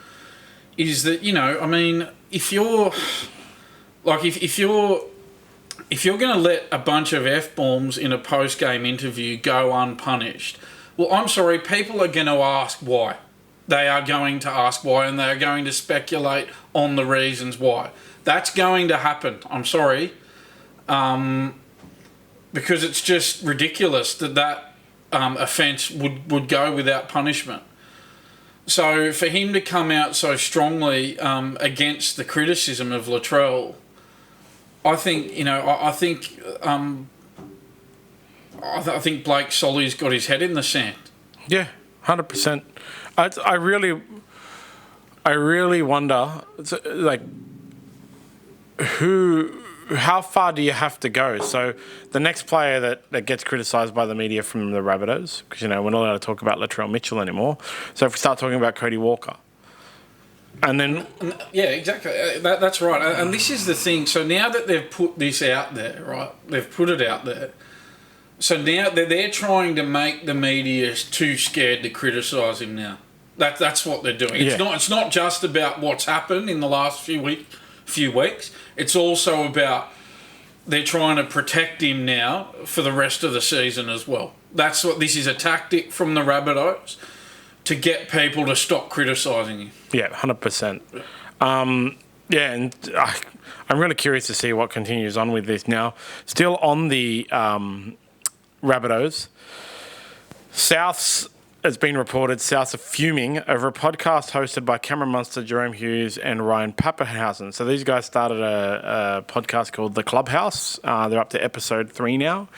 is that, you know, I mean, if you're going to let a bunch of F-bombs in a post-game interview go unpunished, well, I'm sorry, people are going to ask why. They are going to ask why, and they are going to speculate on the reasons why. That's going to happen. I'm sorry. Because it's just ridiculous that offence would go without punishment. So for him to come out so strongly against the criticism of Latrell, I think, you know, I think Blake Solly's got his head in the sand. Yeah, 100%. I really wonder, like, how far do you have to go? So the next player that gets criticised by the media from the Rabbitohs, because, you know, we're not allowed to talk about Latrell Mitchell anymore. So if we start talking about Cody Walker, and then... Yeah, exactly. That's right. And this is the thing. So now that they've put this out there, right, they've put it out there. So now they're trying to make the media too scared to criticise him now. That's what they're doing. It's not just about what's happened in the last few weeks. It's also about they're trying to protect him now for the rest of the season as well. That's what this is, a tactic from the Rabbitohs to get people to stop criticising him. Yeah, 100%. Yeah, and I'm really curious to see what continues on with this now. Still on the Rabbitohs, Souths... It's been reported Souths are fuming over a podcast hosted by Cameron Munster, Jahrome Hughes, and Ryan Papenhuyzen. So these guys started a podcast called The Clubhouse. They're up to episode 3 now.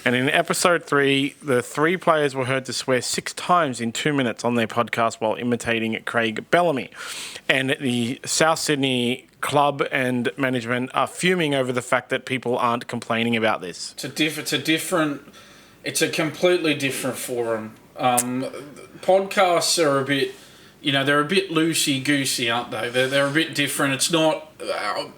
And in episode 3, the 3 players were heard to swear 6 times in 2 minutes on their podcast while imitating Craig Bellamy. And the South Sydney club and management are fuming over the fact that people aren't complaining about this. It's a completely different forum. Podcasts are a bit, you know, they're a bit loosey-goosey, aren't they? They're a bit different. It's not...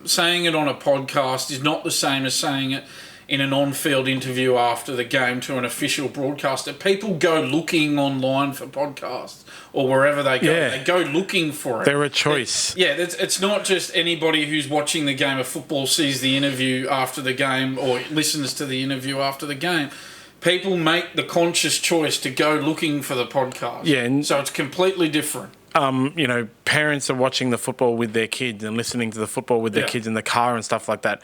saying it on a podcast is not the same as saying it in an on-field interview after the game to an official broadcaster. People go looking online for podcasts or wherever they go. Yeah. They go looking for it. They're a choice. It's not just anybody who's watching the game of football sees the interview after the game or listens to the interview after the game. People make the conscious choice to go looking for the podcast. Yeah, and so it's completely different. You know, parents are watching the football with their kids and listening to the football with their kids in the car and stuff like that.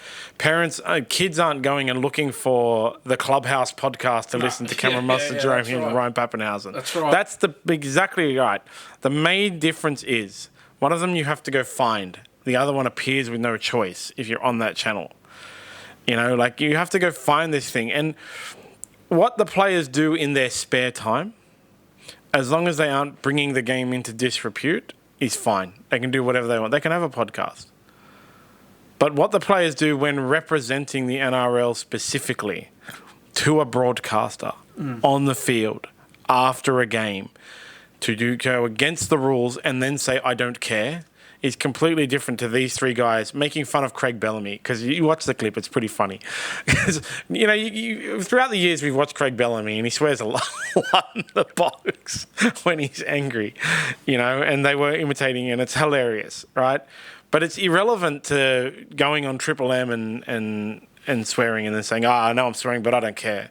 Kids aren't going and looking for the Clubhouse podcast to listen to Cameron Munster, Jahrome Hughes, and Ryan Papenhuyzen. That's right. That's exactly right. The main difference is one of them you have to go find. The other one appears with no choice if you're on that channel. You know, like, you have to go find this thing. And what the players do in their spare time, as long as they aren't bringing the game into disrepute, is fine. They can do whatever they want. They can have a podcast. But what the players do when representing the NRL specifically to a broadcaster on the field after a game to go against the rules and then say, I don't care, is completely different to these three guys making fun of Craig Bellamy. Because you watch the clip, it's pretty funny. Because, throughout the years we've watched Craig Bellamy and he swears a lot in the box when he's angry, and they were imitating and it's hilarious, right? But it's irrelevant to going on Triple M and swearing and then saying, I know I'm swearing, but I don't care.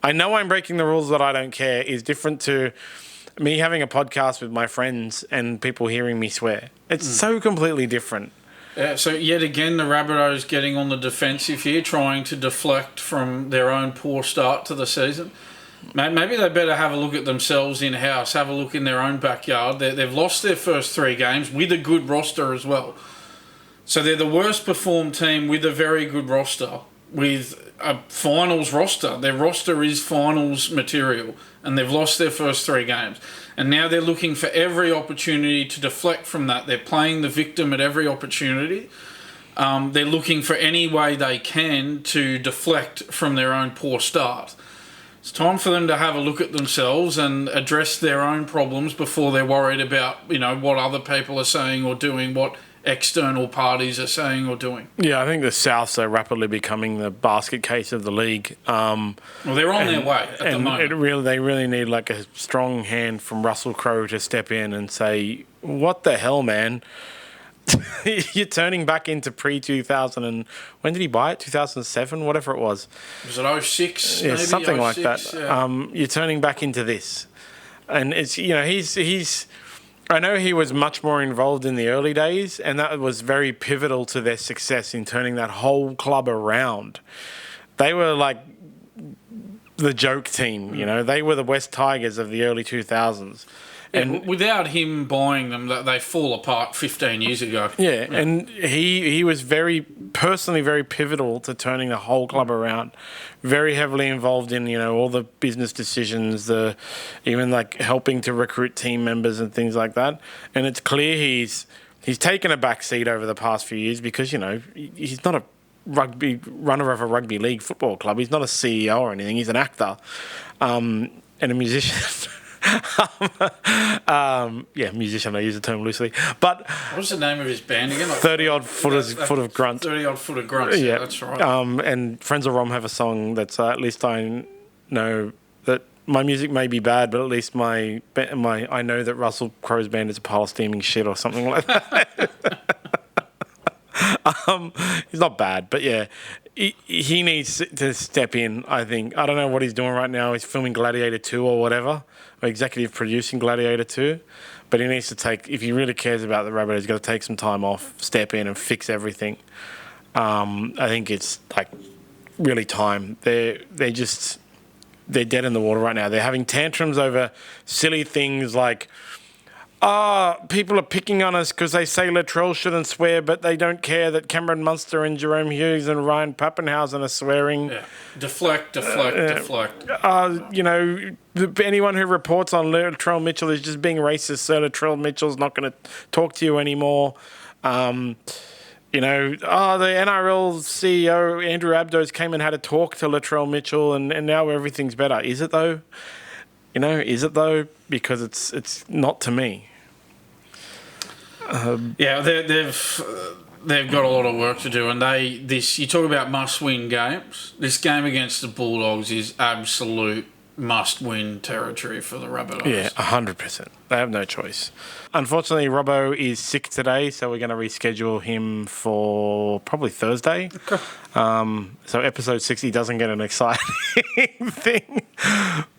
I know I'm breaking the rules, but I don't care is different to me having a podcast with my friends and people hearing me swear. It's so completely different. Yeah, so yet again, the Rabbitohs getting on the defensive here, trying to deflect from their own poor start to the season. Maybe they better have a look at themselves in-house, have a look in their own backyard. They've lost their first 3 games with a good roster as well. So they're the worst performed team with a very good roster, with a finals roster. Their roster is finals material, and they've lost their first 3 games. And now they're looking for every opportunity to deflect from that. They're playing the victim at every opportunity. They're looking for any way they can to deflect from their own poor start. It's time for them to have a look at themselves and address their own problems before they're worried about, what other people are saying or doing, what external parties are saying or doing. Yeah, I think the Souths are rapidly becoming the basket case of the league. Well, they're on their way at the moment. They really need like a strong hand from Russell Crowe to step in and say, what the hell, man? You're turning back into pre-2000 and when did he buy it? 2007, whatever it was. Was it 06? Yeah, maybe? something 06, like that. Yeah. You're turning back into this. And it's, he's I know he was much more involved in the early days, and that was very pivotal to their success in turning that whole club around. They were like the joke team, They were the West Tigers of the early 2000s. And without him buying them, they fall apart 15 years ago. Yeah, and he was personally very pivotal to turning the whole club around. Very heavily involved in, all the business decisions, even like helping to recruit team members and things like that. And it's clear he's taken a back seat over the past few years because, he's not a runner of a rugby league football club. He's not a CEO or anything. He's an actor and a musician. Musician, I use the term loosely. But what's the name of his band again? 30-odd foot of grunt. 30-odd foot of grunt, yeah, that's right. And Friends of Rom have a song that's at least I know that my music may be bad, but at least I know that Russell Crowe's band is a pile of steaming shit or something like that. He's not bad, but yeah. He needs to step in, I think. I don't know what he's doing right now. He's filming Gladiator 2 or whatever, or executive producing Gladiator 2. But he needs to if he really cares about the Rabbitohs, he's got to take some time off, step in and fix everything. I think it's like really time. They're dead in the water right now. They're having tantrums over silly things like, people are picking on us because they say Latrell shouldn't swear, but they don't care that Cameron Munster and Jahrome Hughes and Ryan Papenhuyzen are swearing. Yeah. Deflect. Anyone who reports on Latrell Mitchell is just being racist, so Latrell Mitchell's not going to talk to you anymore. The NRL CEO, Andrew Rabbitohs, came and had a talk to Latrell Mitchell, and now everything's better. Is it, though? Because it's not to me. They've got a lot of work to do, and you talk about must-win games. This game against the Bulldogs is absolute must-win territory for the Rabbitohs. Yeah, 100%. They have no choice. Unfortunately, Robbo is sick today, so we're going to reschedule him for probably Thursday. So episode 60 doesn't get an exciting thing.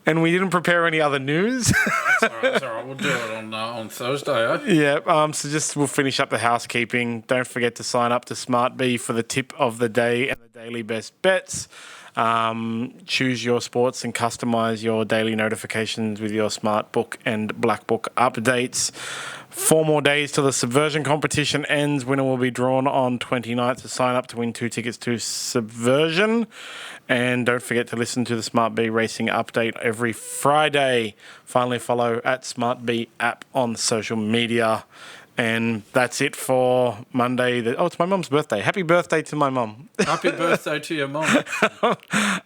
And we didn't prepare any other news. That's all right. We'll do it on Thursday, eh? Yeah, so we'll finish up the housekeeping. Don't forget to sign up to SmartB for the tip of the day and the daily best bets. Choose your sports and customize your daily notifications with your Smart Book and Black Book updates. 4 more days till the Subversion competition ends. Winner will be drawn on 29th. So sign up to win 2 tickets to Subversion. And don't forget to listen to the SmartB Racing Update every Friday. Finally follow at SmartB app on social media. And that's it for Monday. It's my mum's birthday. Happy birthday to my mum. Happy birthday to your mum.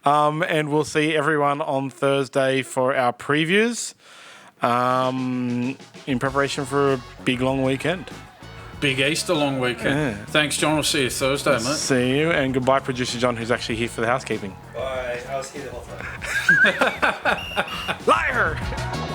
And we'll see everyone on Thursday for our previews in preparation for a big, long weekend. Big Easter long weekend. Yeah. Thanks, John. I'll see you Thursday, mate. See you, and goodbye, producer John, who's actually here for the housekeeping. Bye. I was here the whole time. Liar!